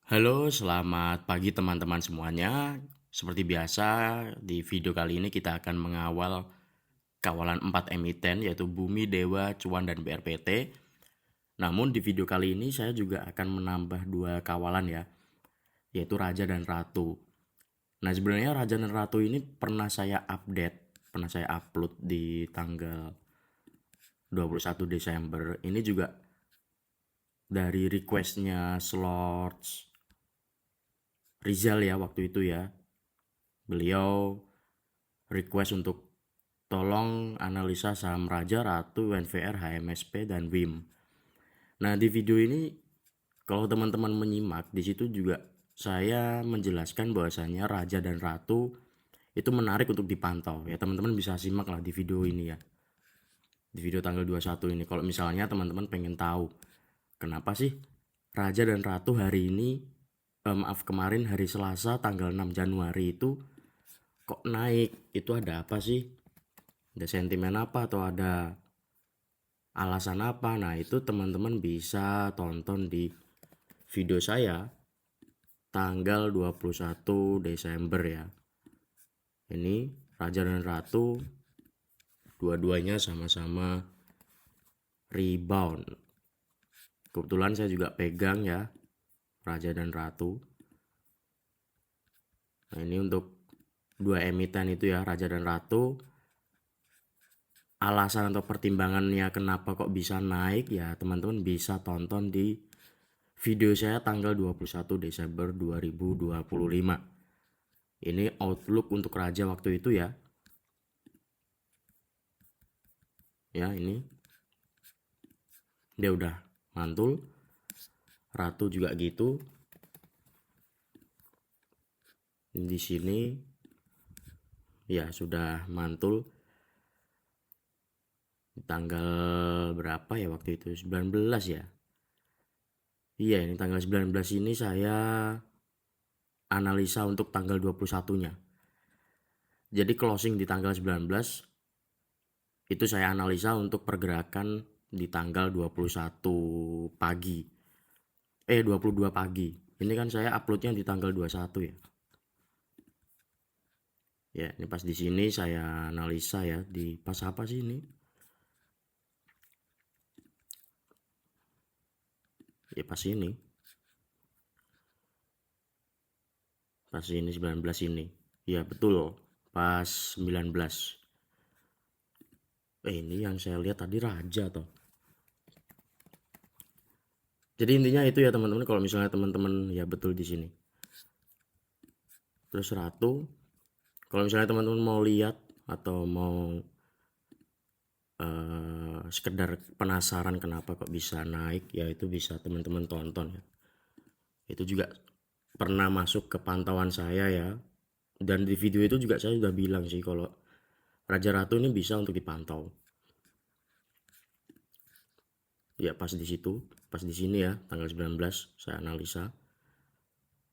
Halo, selamat pagi teman-teman semuanya. Seperti biasa, di video kali ini kita akan mengawal kawalan 4 emiten yaitu Bumi, Dewa, Cuan, dan BRPT. Namun di video kali ini saya juga akan menambah dua kawalan ya, yaitu Raja dan Ratu. Nah, sebenarnya Raja dan Ratu ini pernah saya update, pernah saya upload di tanggal 21 Desember. Ini juga dari requestnya Slots Rizal ya waktu itu ya. Beliau request untuk tolong analisa saham Raja, Ratu, NVR, HMSP, dan WIM. Nah, di video ini kalau teman-teman menyimak, di situ juga saya menjelaskan bahwasannya Raja dan Ratu itu menarik untuk dipantau. Ya, teman-teman bisa simak lah di video ini ya. Di video tanggal 21 ini. Kalau misalnya teman-teman pengen tahu kenapa sih Raja dan Ratu hari ini, maaf kemarin hari Selasa tanggal 6 Januari itu kok naik? Itu ada apa sih? Ada sentimen apa atau ada alasan apa? Nah, itu teman-teman bisa tonton di video saya tanggal 21 Desember ya. Ini Raja dan Ratu dua-duanya sama-sama rebound. Kebetulan saya juga pegang ya Raja dan Ratu. Nah, ini untuk dua emiten itu ya, Raja dan Ratu. Alasan atau pertimbangannya kenapa kok bisa naik ya, teman-teman bisa tonton di video saya tanggal 21 Desember 2025. Ini outlook untuk Raja waktu itu ya. Ya, ini dia udah mantul. Ratu juga gitu. Di sini ya sudah mantul tanggal berapa ya waktu itu? 19 ya. Iya, ini tanggal 19 ini saya analisa untuk tanggal 21-nya. Jadi closing di tanggal 19 itu saya analisa untuk pergerakan di tanggal 21 pagi. 22 pagi. Ini kan saya uploadnya di tanggal 21 ya. Ya, ini pas di sini saya analisa ya, di pas apa sih ini? Ya pas ini. Pas ini 19 ini. Ya betul, pas 19. Ini yang saya lihat tadi Raja toh. Jadi intinya itu ya teman-teman, kalau misalnya teman-teman ya betul di sini. Terus Ratu, kalau misalnya teman-teman mau lihat atau mau sekedar penasaran kenapa kok bisa naik, ya itu bisa teman-teman tonton ya. Itu juga pernah masuk ke pantauan saya ya. Dan di video itu juga saya sudah bilang sih kalau Raja Ratu ini bisa untuk dipantau. Ya pas di situ, pas di sini ya, tanggal 19 saya analisa.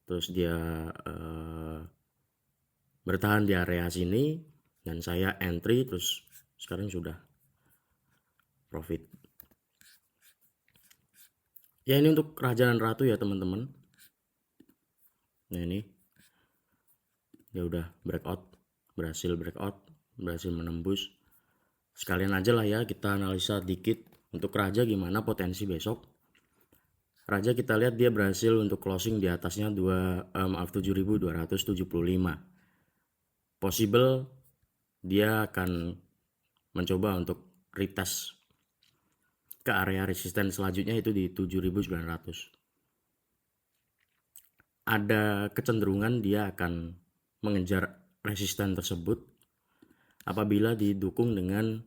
Terus dia bertahan di area sini dan saya entry, terus sekarang sudah profit. Ya ini untuk Raja dan Ratu ya teman-teman. Nah ini dia udah breakout, berhasil menembus. Sekalian aja lah ya kita analisa dikit untuk Raja gimana potensi besok. Raja kita lihat dia berhasil untuk closing di atasnya 7.275. Possible dia akan mencoba untuk retest ke area resisten selanjutnya itu di 7.900. Ada kecenderungan dia akan mengejar resisten tersebut apabila didukung dengan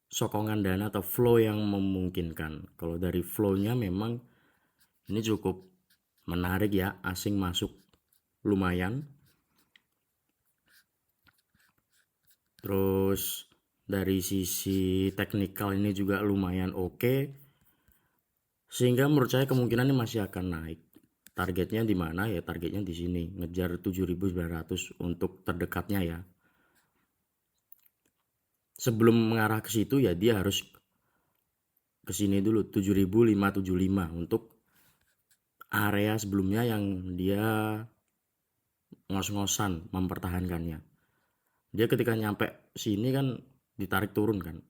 sokongan dana atau flow yang memungkinkan. Kalau dari flow-nya memang ini cukup menarik ya, asing masuk lumayan. Terus dari sisi teknikal ini juga lumayan oke. Sehingga menurut saya kemungkinan ini masih akan naik. Targetnya di mana ya? Targetnya di sini, ngejar 7.900 untuk terdekatnya ya. Sebelum mengarah ke situ ya dia harus ke sini dulu 7.575 untuk area sebelumnya yang dia ngos-ngosan mempertahankannya. Dia ketika nyampe sini kan ditarik turun kan.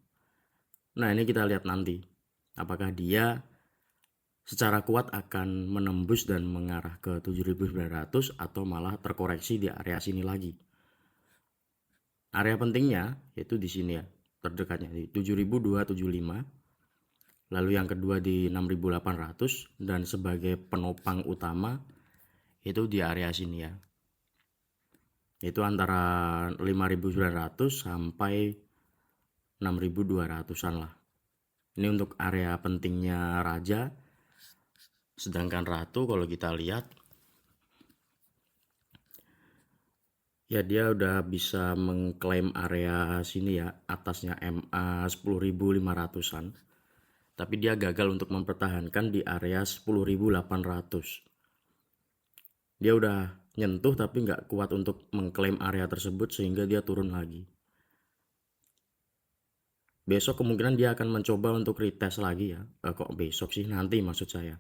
Nah ini kita lihat nanti apakah dia secara kuat akan menembus dan mengarah ke 7.900 atau malah terkoreksi di area sini lagi. Area pentingnya yaitu di sini ya, terdekatnya di 7.275. Lalu yang kedua di 6.800 dan sebagai penopang utama itu di area sini ya. Itu antara 5.900 sampai 6.200-an lah. Ini untuk area pentingnya raja. Sedangkan ratu kalau kita lihat ya dia udah bisa mengklaim area sini ya, atasnya MA 10.500-an. Tapi dia gagal untuk mempertahankan di area 10.800. Dia udah nyentuh tapi nggak kuat untuk mengklaim area tersebut sehingga dia turun lagi. Besok kemungkinan dia akan mencoba untuk retest lagi ya. Kok besok sih, nanti maksud saya.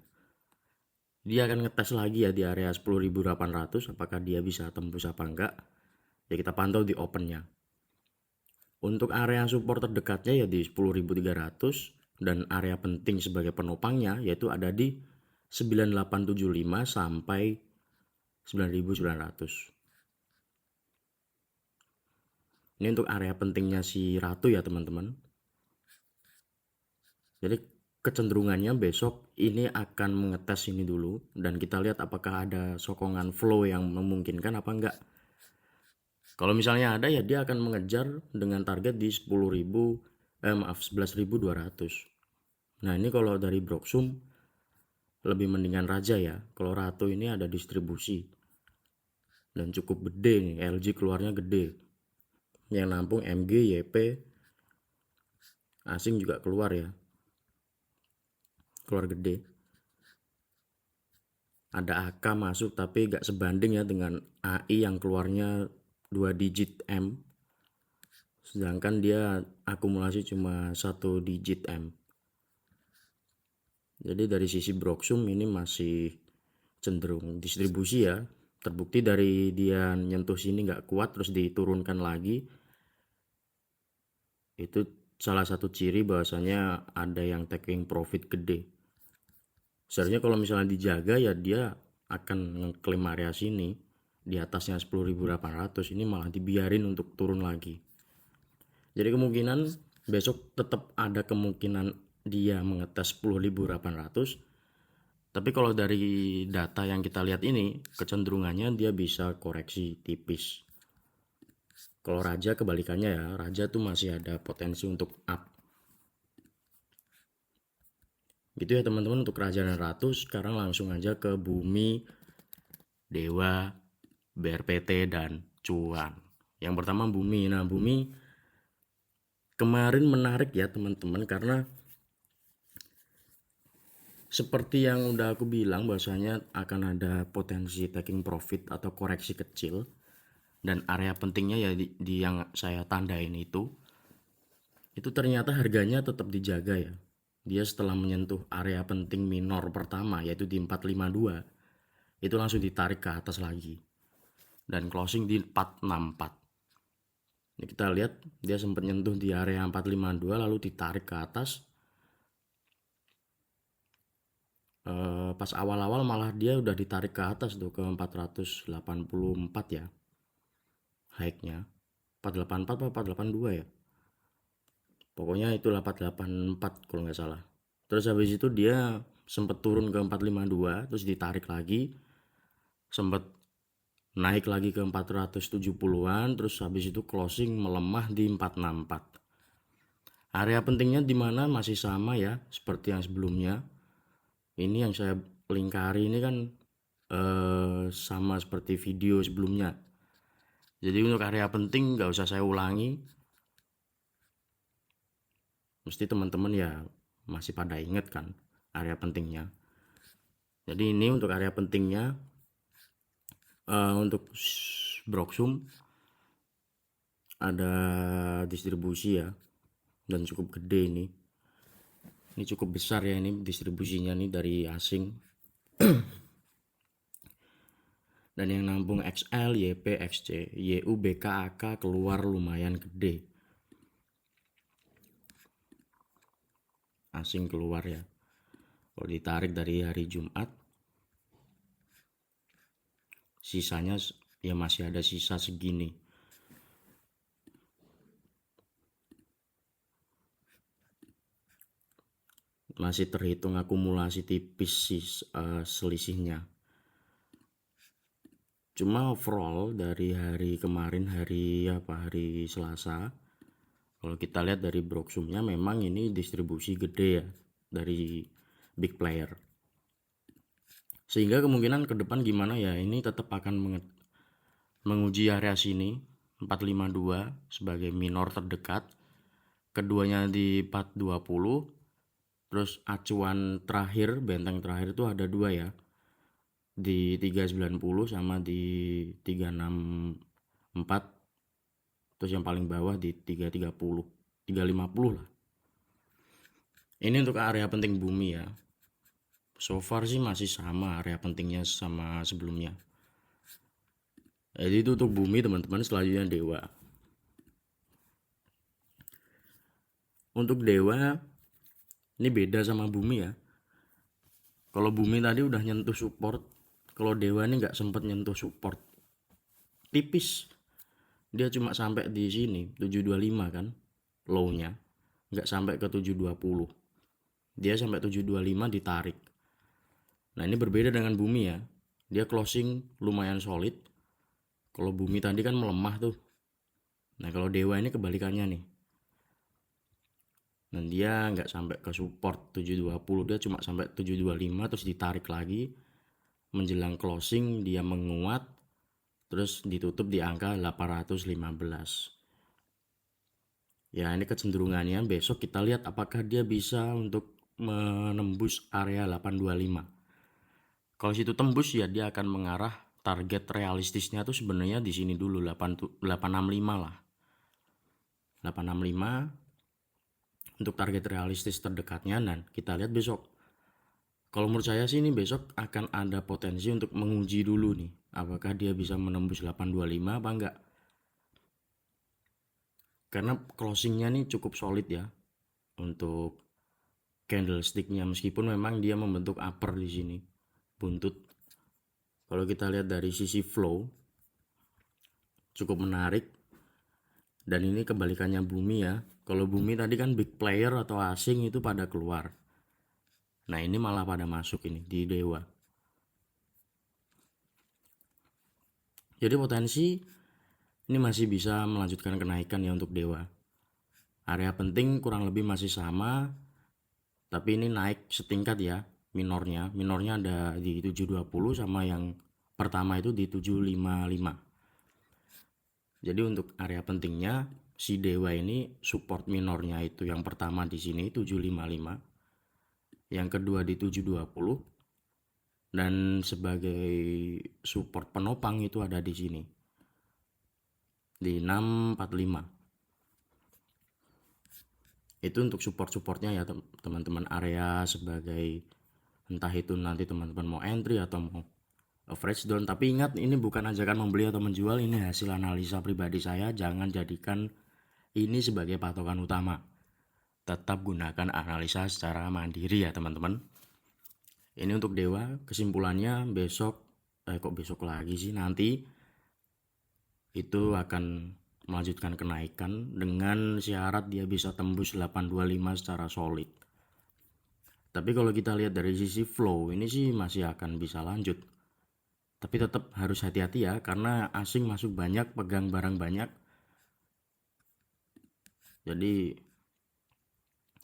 Dia akan ngetes lagi ya di area 10.800 apakah dia bisa tembus apa enggak. Ya kita pantau di opennya. Untuk area support terdekatnya ya di 10.300 dan area penting sebagai penopangnya yaitu ada di 9.875 sampai 9.900. Ini untuk area pentingnya si ratu ya teman-teman. Jadi kecenderungannya besok ini akan mengetes ini dulu dan kita lihat apakah ada sokongan flow yang memungkinkan apa enggak. Kalau misalnya ada ya dia akan mengejar dengan target di 11.200. Nah ini kalau dari Broksum lebih mendingan raja ya. Kalau ratu ini ada distribusi dan cukup gede nih, LG keluarnya gede. Yang nampung MG, YP, asing juga keluar ya, keluar gede. Ada AK masuk tapi gak sebanding ya dengan AI yang keluarnya 2 digit M, sedangkan dia akumulasi cuma 1 digit M. Jadi dari sisi Broksum ini masih cenderung distribusi ya. Terbukti dari dia nyentuh sini gak kuat terus diturunkan lagi. Itu salah satu ciri bahwasanya ada yang taking profit gede. Seharusnya kalau misalnya dijaga ya dia akan ngeklaim area sini di atasnya 10.800, ini malah dibiarin untuk turun lagi. Jadi kemungkinan besok tetap ada kemungkinan dia mengetes 10.800. Tapi kalau dari data yang kita lihat ini kecenderungannya dia bisa koreksi tipis. Kalau raja kebalikannya ya, raja tuh masih ada potensi untuk up. Gitu ya teman-teman untuk raja dan ratu. Sekarang langsung aja ke bumi, dewa, BRPT, dan cuan. Yang pertama bumi. Nah bumi kemarin menarik ya teman-teman karena seperti yang udah aku bilang bahwasanya akan ada potensi taking profit atau koreksi kecil. Dan area pentingnya ya di yang saya tandain itu ternyata harganya tetap dijaga ya. Dia setelah menyentuh area penting minor pertama yaitu di 452 itu langsung ditarik ke atas lagi dan closing di 464. Ini kita lihat dia sempat nyentuh di area 452 lalu ditarik ke atas. Pas awal-awal malah dia udah ditarik ke atas tuh ke 484 ya high-nya, 484 atau 482 ya, pokoknya itu 484 kalau nggak salah. Terus habis itu dia sempat turun ke 452 terus ditarik lagi, sempat naik lagi ke 470-an, terus habis itu closing melemah di 464. Area pentingnya di mana masih sama ya seperti yang sebelumnya. Ini yang saya lingkari ini kan sama seperti video sebelumnya. Jadi untuk area penting nggak usah saya ulangi, mesti teman-teman ya masih pada inget kan area pentingnya. Jadi ini untuk area pentingnya untuk Broksum ada distribusi ya dan cukup gede ini. Ini cukup besar ya ini distribusinya nih dari asing. Dan yang nampung XL, YP, XC, YU, BK, AK keluar lumayan gede. Asing keluar ya. Kalau ditarik dari hari Jumat, sisanya ya masih ada sisa segini. Masih terhitung akumulasi tipis selisihnya. Cuma overall dari hari kemarin, hari Selasa, kalau kita lihat dari Broksumnya memang ini distribusi gede ya dari big player. Sehingga kemungkinan ke depan gimana ya, ini tetap akan menguji area sini 452 sebagai minor terdekat. Keduanya di 420. Terus acuan terakhir, benteng terakhir itu ada dua ya. Di 390 sama di 364. Terus yang paling bawah di 330, 350 lah. Ini untuk area penting bumi ya. So far sih masih sama area pentingnya sama sebelumnya. Jadi itu untuk bumi teman-teman. Selanjutnya dewa. Untuk dewa ini beda sama bumi ya. Kalau bumi tadi udah nyentuh support, kalau dewa ini nggak sempet nyentuh support. Tipis. Dia cuma sampai di sini 725 kan low-nya. Nggak sampai ke 720. Dia sampai 725 ditarik. Nah, ini berbeda dengan bumi ya. Dia closing lumayan solid. Kalau bumi tadi kan melemah tuh. Nah, kalau dewa ini kebalikannya nih. Dan dia nggak sampai ke support 720, dia cuma sampai 725 terus ditarik lagi. Menjelang closing dia menguat terus ditutup di angka 815. Ya, ini kecenderungannya besok kita lihat apakah dia bisa untuk menembus area 825. Kalau situ tembus ya dia akan mengarah, target realistisnya tuh sebenarnya di sini dulu 865 lah. 865 untuk target realistis terdekatnya, dan kita lihat besok. Kalau menurut saya sih ini besok akan ada potensi untuk menguji dulu nih, apakah dia bisa menembus 825 apa enggak. Karena closingnya nih cukup solid ya untuk candlesticknya, meskipun memang dia membentuk upper di sini, buntut. Kalau kita lihat dari sisi flow cukup menarik. Dan ini kebalikannya bumi ya. Kalau bumi tadi kan big player atau asing itu pada keluar. Nah, ini malah pada masuk ini di dewa. Jadi potensi ini masih bisa melanjutkan kenaikan ya untuk dewa. Area penting kurang lebih masih sama, tapi ini naik setingkat ya minornya. Minornya ada di 720 sama yang pertama itu di 755. Jadi untuk area pentingnya si dewa ini support minornya itu yang pertama di sini 755, yang kedua di 720, dan sebagai support penopang itu ada di sini di 645. Itu untuk support-supportnya ya teman-teman, area sebagai entah itu nanti teman-teman mau entry atau mau average down. Tapi ingat, ini bukan ajakan membeli atau menjual, ini hasil analisa pribadi saya. Jangan jadikan ini sebagai patokan utama. Tetap gunakan analisa secara mandiri ya teman-teman. Ini untuk dewa. Kesimpulannya besok kok besok lagi sih, nanti itu akan melanjutkan kenaikan dengan syarat dia bisa tembus 825 secara solid. Tapi kalau kita lihat dari sisi flow ini sih masih akan bisa lanjut. Tapi tetap harus hati-hati ya, karena asing masuk banyak, pegang barang banyak. Jadi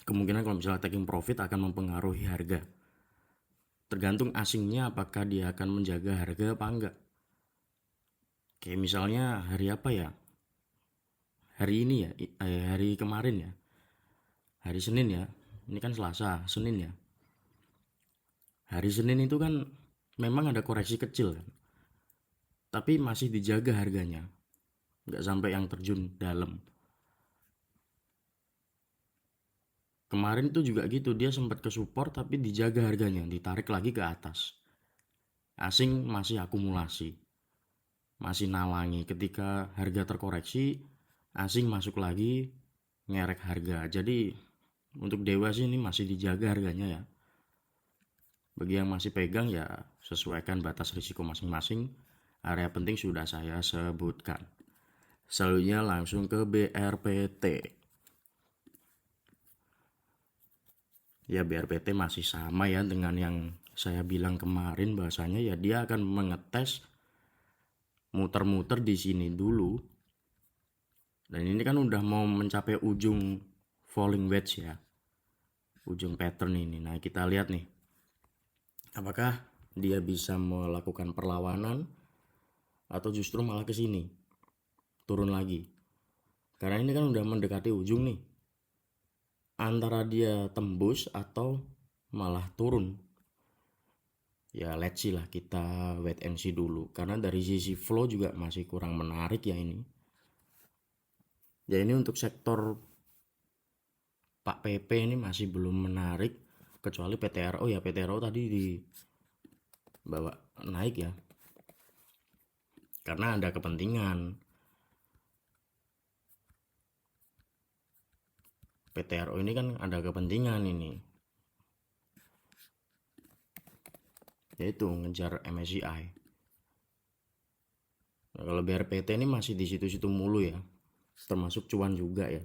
kemungkinan kalau misalnya taking profit akan mempengaruhi harga. Tergantung asingnya apakah dia akan menjaga harga apa enggak. Kayak misalnya hari apa ya? Hari ini ya, hari kemarin ya. Hari Senin ya. Ini kan Selasa, Senin ya. Hari Senin itu kan memang ada koreksi kecil kan. Tapi masih dijaga harganya. Nggak sampai yang terjun dalam. Kemarin itu juga gitu, dia sempat ke support tapi dijaga harganya, ditarik lagi ke atas. Asing masih akumulasi. masih nalangi. Ketika harga terkoreksi, asing masuk lagi ngerek harga. Jadi untuk Dewa sih ini masih dijaga harganya ya. Bagi yang masih pegang ya sesuaikan batas risiko masing-masing. Area penting sudah saya sebutkan. Selanjutnya langsung ke BRPT. Ya BRPT masih sama ya dengan yang saya bilang kemarin, bahasanya ya dia akan mengetes muter-muter di sini dulu. Dan ini kan udah mau mencapai ujung falling wedge ya. Ujung pattern ini. Nah, kita lihat nih. Apakah dia bisa melakukan perlawanan atau justru malah ke sini. Turun lagi. Karena ini kan udah mendekati ujung nih. Antara dia tembus atau malah turun. Ya let's see lah, kita wait and see dulu. Karena dari sisi flow juga masih kurang menarik ya ini. Ya ini untuk sektor Pak PP ini masih belum menarik. Kecuali PTRO ya, PTRO tadi dibawa naik ya. Karena ada kepentingan. PTRO ini kan ada kepentingan ini. Yaitu ngejar MSCI. Nah, kalau BRPT ini masih di situ-situ mulu ya. Termasuk cuan juga ya.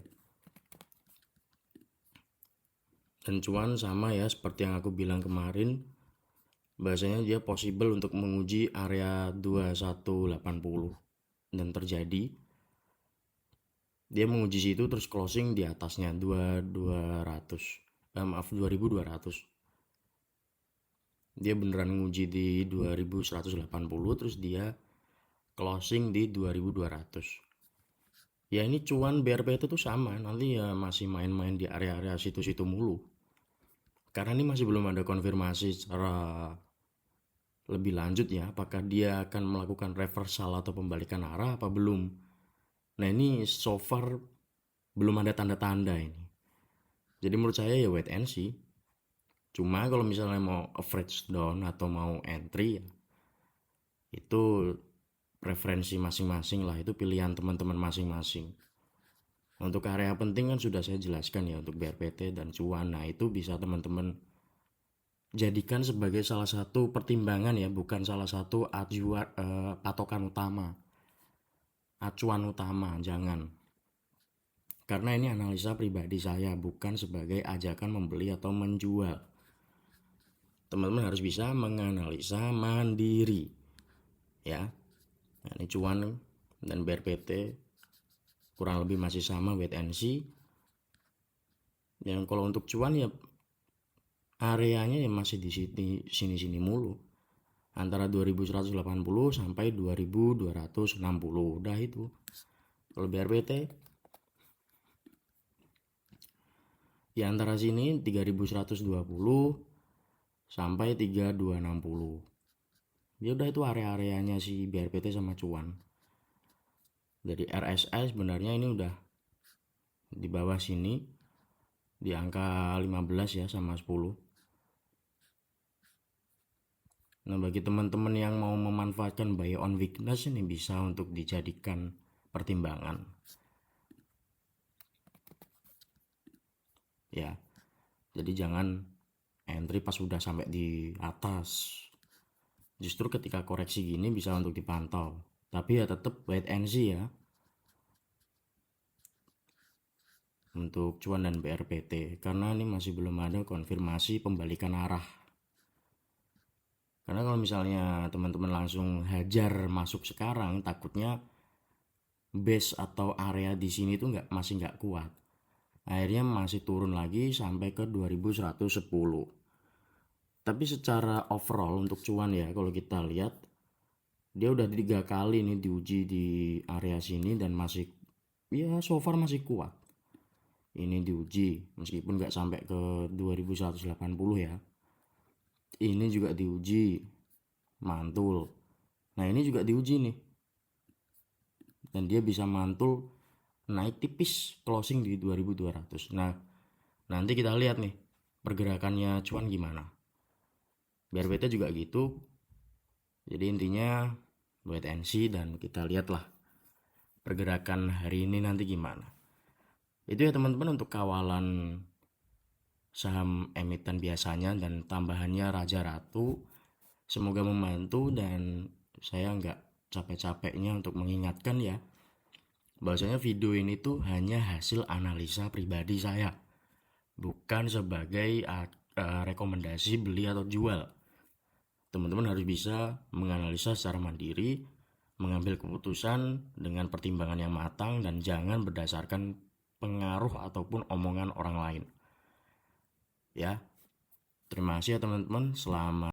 Dan cuan sama ya seperti yang aku bilang kemarin, bahasanya dia possible untuk menguji area 2180 dan terjadi. Dia menguji situ terus closing di atasnya 2200. 2200. Dia beneran nguji di 2180 terus dia closing di 2200. Ya ini cuan BRPT itu sama, nanti ya masih main-main di area-area situ-situ mulu. Karena ini masih belum ada konfirmasi secara lebih lanjut ya, apakah dia akan melakukan reversal atau pembalikan arah apa belum. Nah ini so far belum ada tanda-tanda ini. Jadi menurut saya ya wait and see. Cuma kalau misalnya mau average down atau mau entry ya, itu preferensi masing-masing lah, itu pilihan teman-teman masing-masing. Untuk area penting kan sudah saya jelaskan ya untuk BRPT dan cuan. Nah itu bisa teman-teman jadikan sebagai salah satu pertimbangan ya, bukan salah satu patokan utama, acuan utama, jangan. Karena ini analisa pribadi saya, bukan sebagai ajakan membeli atau menjual. Teman-teman harus bisa menganalisa mandiri ya. Nah, ini cuan dan BRPT kurang lebih masih sama, wait and see. Dan kalau untuk cuan ya areanya ya masih di sini mulu, antara 2180 sampai 2260, udah itu. Kalau BRPT ya antara sini 3120 sampai 3260. Ya udah itu area-areanya si BRPT sama cuan. Jadi RSI sebenarnya ini udah di bawah sini, di angka 15 ya sama 10. Nah bagi teman-teman yang mau memanfaatkan buy on weakness ini bisa untuk dijadikan pertimbangan ya. Jadi jangan entry pas sudah sampai di atas. Justru ketika koreksi gini bisa untuk dipantau. Tapi ya tetap wait and see ya. Untuk cuan dan BRPT. Karena ini masih belum ada konfirmasi pembalikan arah. Karena kalau misalnya teman-teman langsung hajar masuk sekarang, takutnya base atau area di sini tuh masih nggak kuat. Akhirnya masih turun lagi sampai ke 2110. Tapi secara overall untuk cuan ya, kalau kita lihat dia udah 3 kali nih diuji di area sini dan masih ya so far masih kuat. Ini diuji meskipun nggak sampai ke 2180 ya. Ini juga diuji mantul. Nah ini juga diuji nih, dan dia bisa mantul naik tipis closing di 2200. Nah nanti kita lihat nih pergerakannya cuan gimana. BRPT juga gitu. Jadi intinya wait and see, dan kita lihatlah pergerakan hari ini nanti gimana. Itu ya teman-teman untuk kawalan saham emiten biasanya dan tambahannya Raja Ratu. Semoga membantu, dan saya nggak capek-capeknya untuk mengingatkan ya, bahwasanya video ini tuh hanya hasil analisa pribadi saya, bukan sebagai rekomendasi beli atau jual. Teman-teman harus bisa menganalisa secara mandiri, mengambil keputusan dengan pertimbangan yang matang, dan jangan berdasarkan pengaruh ataupun omongan orang lain. Ya, terima kasih ya teman-teman. Selamat